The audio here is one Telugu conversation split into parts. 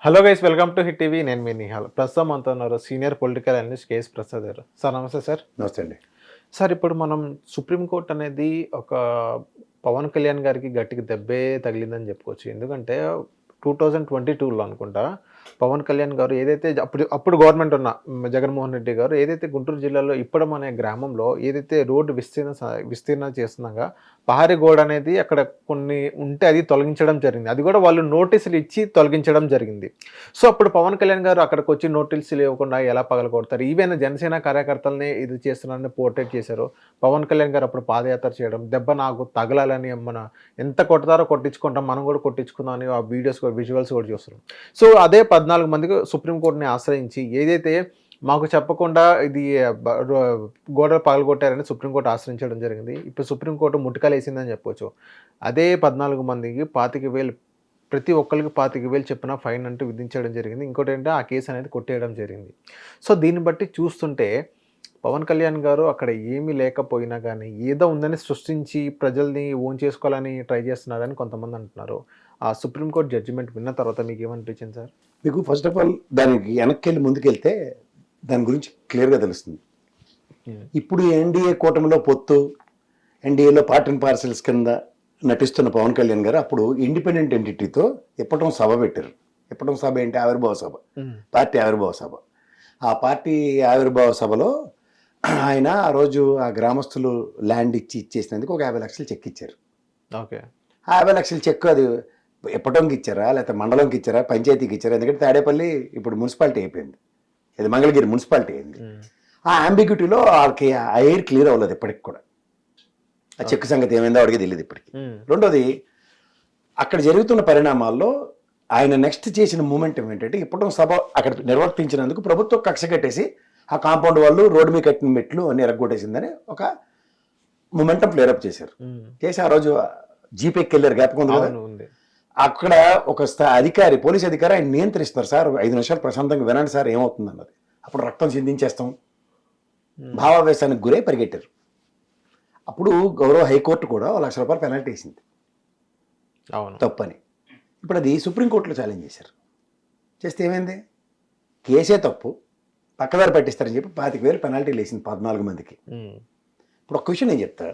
Hello guys, welcome to hit TV. నేను మీ నిహాల్. ప్రస్తుతం మనతో ఉన్నారు senior political analyst KS Prasad గారు. సార్ నమస్తే సార్. నమస్తే అండి. సార్, ఇప్పుడు మనం సుప్రీంకోర్టు అనేది ఒక పవన్ కళ్యాణ్ గారికి గట్టిగా దెబ్బే తగిలిందని చెప్పుకోవచ్చు. ఎందుకంటే 2022లో అనుకుంటా పవన్ కళ్యాణ్ గారు ఏదైతే అప్పుడు గవర్నమెంట్ ఉన్న జగన్మోహన్ రెడ్డి గారు ఏదైతే గుంటూరు జిల్లాలో ఇప్పడం అనే గ్రామంలో ఏదైతే రోడ్డు విస్తీర్ణ చేస్తున్నాగా పహారీ గోడ అనేది అక్కడ కొన్ని ఉంటే అది తొలగించడం జరిగింది. అది కూడా వాళ్ళు నోటీసులు ఇచ్చి తొలగించడం జరిగింది. సో అప్పుడు పవన్ కళ్యాణ్ గారు అక్కడికి వచ్చి నోటీసులు ఇవ్వకుండా ఎలా పగలగొడతారు? ఈవెన్ జనసేన కార్యకర్తలని ఇది చేస్తున్నారని పోర్ట్రేట్ చేశారు. పవన్ కళ్యాణ్ గారు అప్పుడు పాదయాత్ర చేయడం, దెబ్బ నాకు తగలాలని ఎంత కొడతారో కొట్టించుకుంటాం, మనం కూడా కొట్టించుకుందాం అని ఆ వీడియోస్ విజువల్స్ కూడా చూస్తున్నాం. సో అదే 14 మందికి సుప్రీంకోర్టుని ఆశ్రయించి ఏదైతే మాకు చెప్పకుండా ఇది గోడలు పగలగొట్టారని సుప్రీంకోర్టు ఆశ్రయించడం జరిగింది. ఇప్పుడు సుప్రీంకోర్టు ముట్టుకలేసిందని చెప్పొచ్చు. అదే 14 మందికి 25,000 ప్రతి ఒక్కరికి 25,000 చెప్పిన ఫైన్ అంటూ విధించడం జరిగింది. ఇంకోటి ఏంటంటే ఆ కేసు అనేది కొట్టేయడం జరిగింది. సో దీన్ని బట్టి చూస్తుంటే పవన్ కళ్యాణ్ గారు అక్కడ ఏమీ లేకపోయినా కానీ ఏదో ఉందని సృష్టించి ప్రజల్ని ఓన్ చేసుకోవాలని ట్రై చేస్తున్నారని కొంతమంది అంటున్నారు. ఆ సుప్రీంకోర్టు జడ్జిమెంట్ విన్న తర్వాత మీకు ఏమనిపించింది సార్? మీకు ఫస్ట్ ఆఫ్ ఆల్ దానికి వెనక్కి వెళ్ళి ముందుకెళ్తే దాని గురించి క్లియర్గా తెలుస్తుంది. ఇప్పుడు ఎన్డీఏ కూటమిలో పొత్తు, ఎన్డీఏలో పార్ట్ అండ్ పార్సల్స్ కింద నటిస్తున్న పవన్ కళ్యాణ్ గారు అప్పుడు ఇండిపెండెంట్ ఎంటిటీతో ఇప్పటం సభ పెట్టారు. ఇప్పటం సభ ఏంటి? ఆవిర్భావ సభ, పార్టీ ఆవిర్భావ సభ. ఆ పార్టీ ఆవిర్భావ సభలో ఆయన ఆ రోజు ఆ గ్రామస్తులు ల్యాండ్ ఇచ్చేసినందుకు ఒక 50 లక్షలు చెక్ ఇచ్చారు. ఓకే, ఆ 50 లక్షల చెక్ అది ఇప్పటంకి ఇచ్చారా, లేకపోతే మండలంకి ఇచ్చారా, పంచాయతీకి ఇచ్చారా? ఎందుకంటే తాడేపల్లి ఇప్పుడు మున్సిపాలిటీ అయిపోయింది, ఇది మంగళగిరి మున్సిపాలిటీ అయింది. ఆ అంబిగ్యూటీలో వాళ్ళకి ఆ ఎయిర్ క్లియర్ అవ్వలేదు ఇప్పటికి కూడా. ఆ చెక్ సంగతి ఏమైందో అడిగి తెలియదు ఇప్పటికి. రెండోది, అక్కడ జరుగుతున్న పరిణామాల్లో ఆయన నెక్స్ట్ చేసిన మూమెంట్ ఏంటంటే ఇప్పటం సభ అక్కడ నిర్వర్తించినందుకు ప్రభుత్వం కక్ష కట్టేసి ఆ కాంపౌండ్ వాళ్ళు రోడ్డు మీద కట్టిన మెట్లు అన్ని ఎరగొట్టేసిందని ఒక మూమెంటం ఫ్లేరప్ చేశారు. చేసి ఆ రోజు జీపీకి వెళ్ళారు, జ్ఞాపకం ఉంది కదా. అక్కడ ఒక అధికారి, పోలీస్ అధికారి ఆయన నియంత్రిస్తారు. సార్ 5 నిమిషాలు ప్రశాంతంగా వినండి సార్, ఏమవుతుంది అన్నది. అప్పుడు రక్తం చిందించేస్తాం, భావావేశానికి గురై పరిగెట్టారు. అప్పుడు గౌరవ హైకోర్టు కూడా ₹1,00,000 పెనాల్టీ వేసింది తప్పని. ఇప్పుడు అది సుప్రీంకోర్టులో ఛాలెంజ్ చేశారు. చేస్తే ఏమైంది? కేసే తప్పు, పక్కదారి పట్టిస్తారని చెప్పి 25,000 పెనాల్టీలు వేసింది 14 మందికి. ఇప్పుడు ఒక క్వశ్చన్ నేను చెప్తా.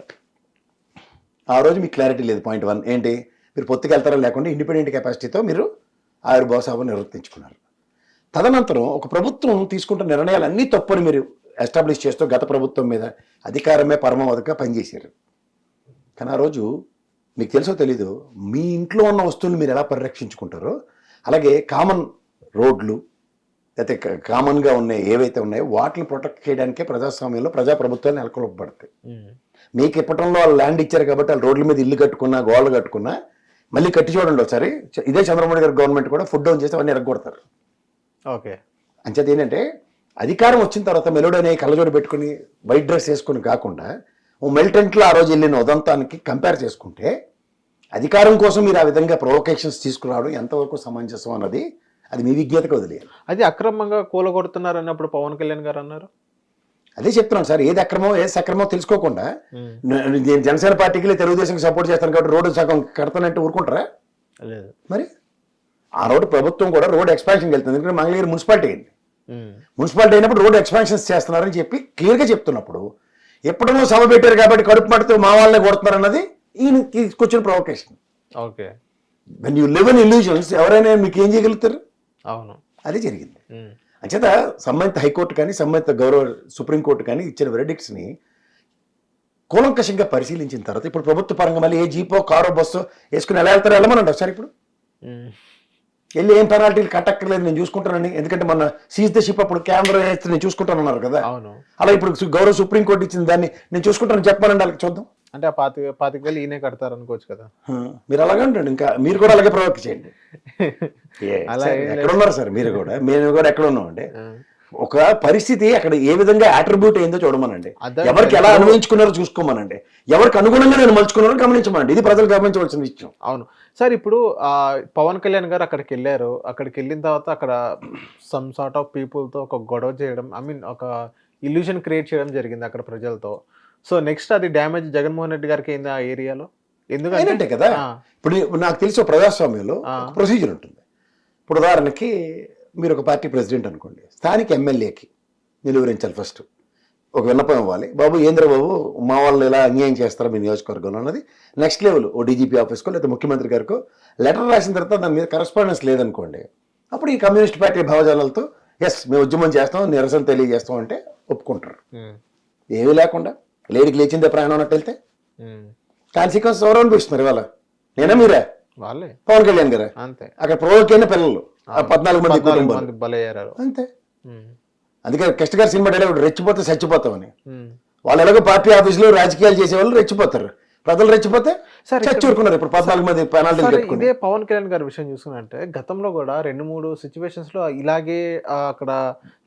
ఆ రోజు మీకు క్లారిటీ లేదు. పాయింట్ 1 ఏంటి? మీరు పొత్తుకు వెళ్తారా లేకుండా ఇండిపెండెంట్ కెపాసిటీతో మీరు ఆవిర్భావ సభ నిర్వర్తించుకున్నారు. తదనంతరం ఒక ప్రభుత్వం తీసుకుంటున్న నిర్ణయాలు అన్నీ తప్పని మీరు ఎస్టాబ్లిష్ చేస్తూ గత ప్రభుత్వం మీద అధికారమే పరమావధిగా పనిచేశారు. కానీ ఆ రోజు మీకు తెలుసో తెలీదు, మీ ఇంట్లో ఉన్న వస్తువులు మీరు ఎలా పరిరక్షించుకుంటారో అలాగే కామన్ రోడ్లు లేకపోతే కామన్గా ఉన్నాయి ఏవైతే ఉన్నాయో వాటిని ప్రొటెక్ట్ చేయడానికే ప్రజాస్వామ్యంలో ప్రజాప్రభుత్వాలు నెలకొల్పబడతాయి. మీకు ఇప్పటంలో వాళ్ళు ల్యాండ్ ఇచ్చారు కాబట్టి వాళ్ళు రోడ్ల మీద ఇల్లు కట్టుకున్నా, గోడలు కట్టుకున్నా, మళ్ళీ కట్టి చూడండి ఒకసారి. ఇదే చంద్రబాబు గారి గవర్నమెంట్ కూడా ఫుడ్ డౌన్ చేసి అవన్నీ ఎరగొడతారు. ఓకే, అంచేత ఏంటంటే అధికారం వచ్చిన తర్వాత మెలోడీ అనే కళ్ళజోడు పెట్టుకుని వైట్ డ్రెస్ వేసుకుని కాకుండా ఓ మెల్టెంట్లో ఆ రోజు వెళ్ళిన ఉదంతానికి కంపేర్ చేసుకుంటే అధికారం కోసం మీరు ఆ విధంగా ప్రొవొకేషన్స్ తీసుకురావడం ఎంతవరకు సమంజసం అన్నది అది మీ విజ్ఞతకు వదిలేయాలి. అది అక్రమంగా కూలగొడుతున్నారు అన్నప్పుడు పవన్ కళ్యాణ్ గారు అన్నారు. అదే చెప్తున్నాను సార్, ఏది అక్రమో ఏది సక్రమో తెలుసుకోకుండా నేను జనసేన పార్టీకి తెలుగుదేశంకి సపోర్ట్ చేస్తాను కాబట్టి రోడ్డు సగం కడతానంటే ఊరుకుంటారా? లేదు. మరి ఆ రోడ్డు ప్రభుత్వం కూడా రోడ్ ఎక్స్పాన్షన్కి వెళ్తుంది. ఎందుకంటే మంగళగిరి మున్సిపాలిటీ అయింది. మున్సిపాలిటీ అయినప్పుడు రోడ్ ఎక్స్పాన్షన్స్ చేస్తున్నారని చెప్పి క్లియర్గా చెప్తున్నప్పుడు ఎప్పుడో సభ పెట్టారు కాబట్టి కడుపు మడితో మా వాళ్ళని కొడుతున్నారు అన్నది ఈయన తీసుకొచ్చిన provocation. Okay, when you live in illusions ఎవరైనా మీకు ఏం చేయగలుగుతారు? అవును, అది జరిగింది. అంచేత సంబంధిత హైకోర్టు కానీ సంబంధిత గౌరవ సుప్రీంకోర్టు కానీ ఇచ్చిన వెరడిక్ట్స్ని కూలంకషంగా పరిశీలించిన తర్వాత ఇప్పుడు ప్రభుత్వ పరంగా మళ్ళీ ఏ జీపో కారో బస్సో వేసుకుని ఎలా వెళ్తారో వెళ్ళమనండి ఒకసారి. ఇప్పుడు వెళ్ళి ఏం పెనాల్టీలు కట్టక్కర్లేదు, నేను చూసుకుంటానని. ఎందుకంటే మన సీజ్ ద షిప్ అప్పుడు కెమెరా వేస్తే నేను చూసుకుంటానన్నారు కదా. అలా ఇప్పుడు గౌరవ సుప్రీంకోర్టు ఇచ్చిన దాన్ని నేను చూసుకుంటానని చెప్పానండి. వాళ్ళకి చూద్దాం. అంటే ఆ 25,000 ఈయనే కడతారు అనుకోవచ్చు కదా. మీరు అలాగే ఉంటుంది, ఇంకా మీరు కూడా అలాగే ప్రవర్తి చేయండి. ఎక్కడ ఉన్నారు సార్ మీరు కూడా, మేము కూడా ఎక్కడ ఉన్నామండి. ఒక పరిస్థితి అక్కడ ఏ విధంగా అట్రిబ్యూట్ అయిందో చూడమనండి, ఎవరికి ఎలా అనుభవించుకున్నారో చూసుకోమనండి, ఎవరికి అనుగుణంగా నేను మలుచుకున్నారో గమనించమనండి. ఇది ప్రజలు గమనించవలసిన విషయం. అవును సార్. ఇప్పుడు పవన్ కళ్యాణ్ గారు అక్కడికి వెళ్ళారు. అక్కడికి వెళ్ళిన తర్వాత అక్కడ సమ్ సార్ట్ ఆఫ్ పీపుల్తో ఒక గొడవ చేయడం, ఒక ఇల్యూషన్ క్రియేట్ చేయడం జరిగింది అక్కడ ప్రజలతో. సో నెక్స్ట్ అది డ్యామేజ్ జగన్మోహన్ రెడ్డి గారికి అయింది ఆ ఏరియాలో. ఎందుకంటే కదా ఇప్పుడు నాకు తెలిసి ప్రజాస్వామ్యంలో ప్రొసీజర్ ఉంటుంది. ఇప్పుడు ఉదాహరణకి మీరు ఒక పార్టీ ప్రెసిడెంట్ అనుకోండి, స్థానిక ఎమ్మెల్యేకి నిలువరించాలి ఫస్ట్, ఒక విన్నపం ఇవ్వాలి, బాబు ఏంద్ర బాబు మా వాళ్ళు ఇలా అన్యాయం చేస్తారా మీ నియోజకవర్గంలో అన్నది నెక్స్ట్ లెవెల్, ఓ డీజీపీ ఆఫీస్కో లేదా ముఖ్యమంత్రి గారికో లెటర్ రాసిన తర్వాత దాని మీద కరెస్పాండెన్స్ లేదనుకోండి, అప్పుడు ఈ కమ్యూనిస్ట్ పార్టీ భావజాలతో ఎస్ మేము ఉద్యమం చేస్తాం, నిరసన తెలియజేస్తాం అంటే ఒప్పుకుంటారు. ఏమీ లేకుండా లేడికి లేచిందే ప్రయాణం అన్నట్టు వెళ్తే కాన్సిక్వెన్స్ ఎవరు అనిపిస్తున్నారు ఇవాళ? నేనా మీరా? వాళ్ళే, పవన్ కళ్యాణ్ గారా? అంతే. అక్కడ ప్రొవోక్ అయిన పిల్లలు 14 మంది కుటుంబాలు బలయ్యారు అంతే. అందుకే కృష్ణ గారి సినిమా డైలాగ్ రెచ్చిపోతే చచ్చిపోతామని. వాళ్ళు ఎలాగో పార్టీ ఆఫీసులో రాజకీయాలు చేసేవాళ్ళు రెచ్చిపోతారు, ప్రజలు రెచ్చిపోతే చచ్చి ఊరుకున్నారు. ఇప్పుడు 14 మంది పెనాల్టీ పెట్టుకుని. ఇదే పవన్ కళ్యాణ్ గారి విషయం చూసుకున్నట్టే గతంలో కూడా 2-3 సిచ్యువేషన్స్ లో ఇలాగే అక్కడ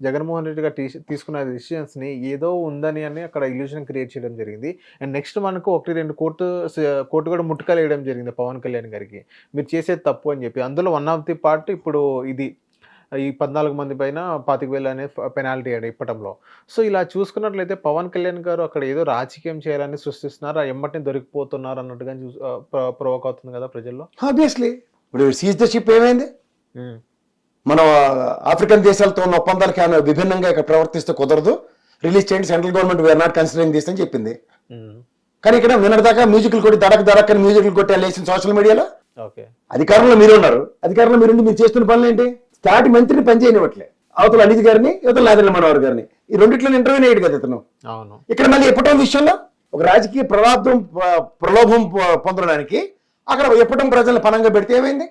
జగన్మోహన్ రెడ్డి గారు తీసుకున్న డిసిషన్స్ ని ఏదో ఉందని అని అక్కడ ఇల్యూషన్ క్రియేట్ చేయడం జరిగింది. అండ్ నెక్స్ట్ మనకు 1-2 కోర్టు కూడా ముట్టుకలు వేయడం జరిగింది పవన్ కళ్యాణ్ గారికి, మీరు చేసేది తప్పు అని చెప్పి. అందులో వన్ ఆఫ్ ది పార్ట్ ఇప్పుడు ఇది ఈ 14 మంది పైన 25,000 అనే పెనాల్టీ ఇప్పటంలో. సో ఇలా చూసుకున్నట్లయితే పవన్ కళ్యాణ్ గారు అక్కడ ఏదో రాజకీయం చేయాలని సృష్టిస్తున్నారు, ఆ ఎమ్మటిని దొరికిపోతున్నారు అన్నట్టుగా ప్రొవోక్ అవుతుంది కదా ప్రజల్లో. ఆబ్వియస్లీ ఇప్పుడు సీజ్ ద షిప్ ఏమైంది? మనం ఆఫ్రికన్ దేశాలతో ఉన్న ఒప్పందాలకి ఆమె విభిన్నంగా ఇక్కడ ప్రవర్తిస్తే కుదరదు, రిలీజ్ చేయండి, central government we are not considering this అని చెప్పింది. కానీ ఇక్కడ నిన్నటిదాకా మ్యూజిక్లు కొట్టి దడక్ అని మ్యూజిక్లు కొట్టి లేచిన సోషల్ మీడియాలో అధికారంలో మీరు ఉన్నారు, అధికారంలో మీరు చేస్తున్న పనులు ఏంటి? స్టార్ట్ మంత్రిని పనిచేయనివ్వట్లే, అవతల అనిత్ గారిని యువతల నాదెండ్ల మనోహర్ గారిని, ఈ రెండిట్లో ఇంటర్వ్యూ అయ్యాడు కదా ఇతను. ఇక్కడ మళ్ళీ ఎప్పటం విషయంలో ఒక రాజకీయ ప్రలోభం పొందడానికి అక్కడ ఎప్పటం ప్రజలను పనంగా పెడితే ఏమైంది?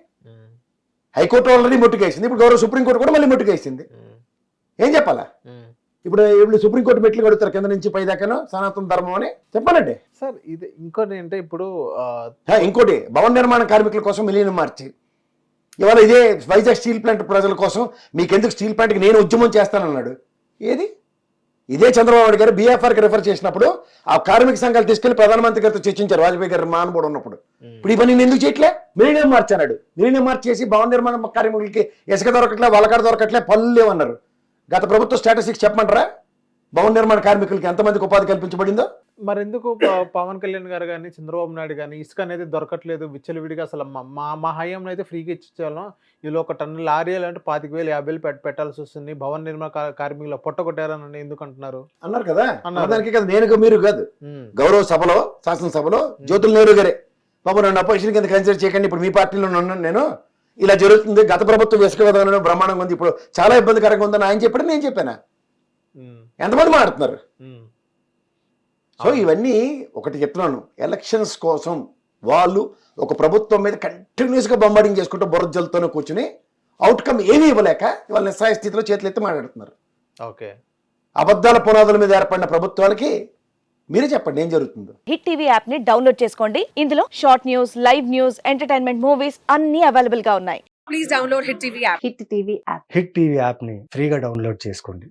హైకోర్టు ఆల్రెడీ ముట్టుకేసింది, ఇప్పుడు గౌరవ సుప్రీంకోర్టు కూడా మళ్ళీ ముట్టుకేసింది. ఏం చెప్పాలా? ఇప్పుడు సుప్రీంకోర్టు మెట్లు కడుగుతారు కింద నుంచి పై దాకాను సనాతన ధర్మం అని చెప్పాలండి. సార్ ఇది ఇంకోటి అంటే ఇప్పుడు ఇంకోటి భవన నిర్మాణ కార్మికుల కోసం మిలియన్ మార్చి ఇవాళ ఇదే వైజాగ్ స్టీల్ ప్లాంట్ ప్రజల కోసం మీకెందుకు స్టీల్ ప్లాంట్కి నేను ఉద్యమం చేస్తానన్నాడు. ఏది? ఇదే చంద్రబాబు నాయుడు గారు బీఎఫ్ఆర్కి రిఫర్ చేసినప్పుడు ఆ కార్మిక సంఘాలు తీసుకెళ్లి ప్రధానమంత్రి గారితో చర్చించారు, వాజ్పేయి గారు మానబోడు ఉన్నప్పుడు. ఇప్పుడు ఈ పని నేను ఎందుకు చేయట్లే? మిలియన్ మార్చి అన్నాడు. మిలియన్ మార్చి చేసి భవన నిర్మాణ కార్మికులకి ఇసుక దొరకట్లే, వాళ్ళకాడ దొరకట్లే, పనులు లేవన్నారు. గత ప్రభుత్వ స్టాటిస్టిక్స్ చెప్పమంటారా భవన నిర్మాణ కార్మికులకి ఎంతమందికి ఉపాధి కల్పించబడిందో? మరి ఎందుకు పవన్ కళ్యాణ్ గారు కానీ చంద్రబాబు నాయుడు కానీ ఇసుక అనేది దొరకట్లేదు విచ్చలవిడిగా? అసలు మా హయాంలో అయితే ఫ్రీగా ఇచ్చేవాళ్ళం, ఇలా ఒక టన్ను లారీలు అంటే 25,000 50,000 పెట్టాల్సి వస్తుంది, భవన నిర్మాణ కార్మికులు పొట్టగొట్టారని ఎందుకు అంటున్నారు? అన్నారు కదా, దానికి కదా నేను మీరు కాదు, గౌరవ సభలో శాసనసభలో జ్యోతుల నెహ్రూ గారే బాబు నన్ను అపోజిషన్ కింద కన్సిడర్ చేయకండి, ఇప్పుడు మీ పార్టీలో ఉన్నాను నేను, ఇలా జరుగుతుంది, గత ప్రభుత్వం ఇసుక విధానం బ్రహ్మాండంగా ఉంది, ఇప్పుడు చాలా ఇబ్బందికరంగా ఉందని ఆయన చెప్పాడు, నేను చెప్పానా? ఎంతమంది మాట్లాడుతున్నారు? సో ఇవన్నీ ఒకటి చెప్తున్నాను, ఎలక్షన్స్ కోసం వాళ్ళు ఒక ప్రభుత్వం మీద కంటిన్యూస్గా బొంబార్డింగ్ చేసుకుంటూ బుర్రజలతోనే కూర్చుని అవుట్కమ్ ఏమీ ఇవ్వలేక వాళ్ళ నిస్సాయ స్థితిలో చేతులెత్తి మాట్లాడుతున్నారు. ఓకే, అబద్ధాల పునాదుల మీద ఏర్పడిన ప్రభుత్వాలకి మీరే చెప్పండి ఏం జరుగుతుందో. హిట్ టీవీ యాప్ ని డౌన్లోడ్ చేసుకోండి, ఇందులో short news, live news, entertainment movies అన్ని అవైలబుల్ గా ఉన్నాయి. Please download Hit TV app. Hit TV app hit TV యాప్ని ఫ్రీగా డౌన్లోడ్ చేసుకోండి.